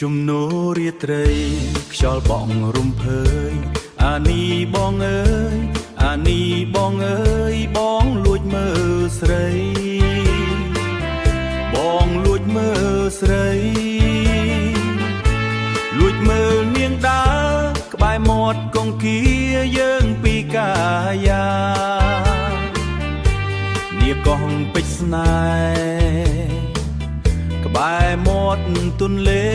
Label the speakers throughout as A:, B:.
A: ជំនោរាត្រីខ្យល់បងរំភើយអានេះបងអើយអានេះបងអើយបងលួចមើលស្រីបងលួចមើលស្រីលួចមើលនាងដើរក្បែរមាត់កង្គាយើងពីកាយានាងកងពេជ្រស្នេហ៍ក្បែរមាត់ទុនលេ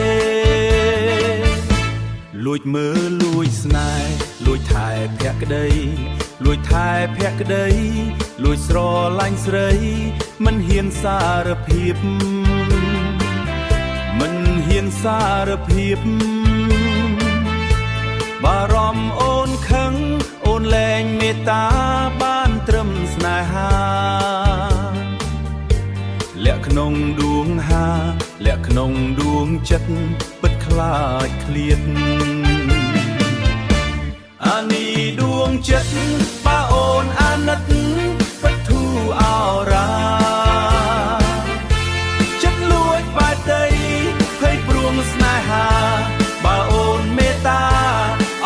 A: លួចមើលលួចស្នេហ៍លួចថែភក្តីលួចថែភក្តីលួចស្រឡាញ់ស្រីមិនហ៊ានសារភាពមិនហ៊ានសារភាពបារម្ភអូនខឹងអូនលែងមេត្តាបានត្រឹមស្នេហាលាក់ក្នុងដួងហាលាក់ក្នុងដួងចិត្តពិតខ្លាចឃ្លាតអានេះដួងចិត្តបើអូនអាណិតពិតធូរអរ៉ាចិត្តលួចបែកដីភ័យព្រួងស្នេហាបើអូនមេត្តា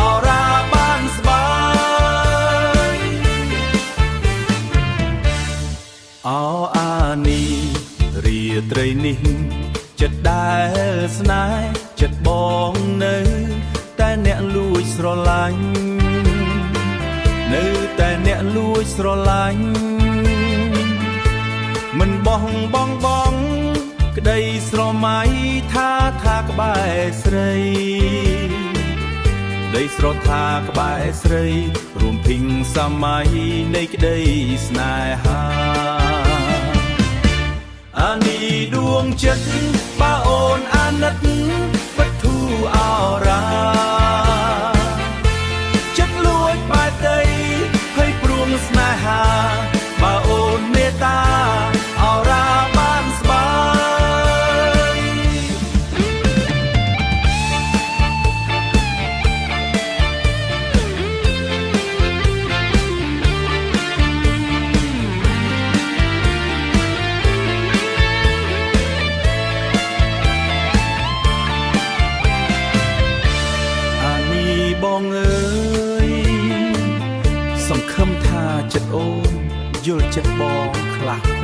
A: អរ៉ាបានស្បើយអោអានេះរាត្រីនេះចិត្តដែលស្នេហ៍ចិត្តបងនៅតែអ្នកលួចស្រឡាញ់នៅតែអ្នកលួចស្រឡាញ់មិនបោះបងក្តីស្រមៃថាក្បែរស្រីដីស្រថាក្បែរស្រីរួមភីងសម័យនៃក្តីស្នេហាអានេះដួងចិត្តបើអូនអាណិតពិតធូរអរ៉ាចិត្តលួចបែកដីភ័យព្រួងស្នេហាបើអូនមេត្តាអរ៉ាបានស្បើយបងអើយសង្ឃឹមថាចិត្តអូនយល់ចិត្តបងខ្លះខ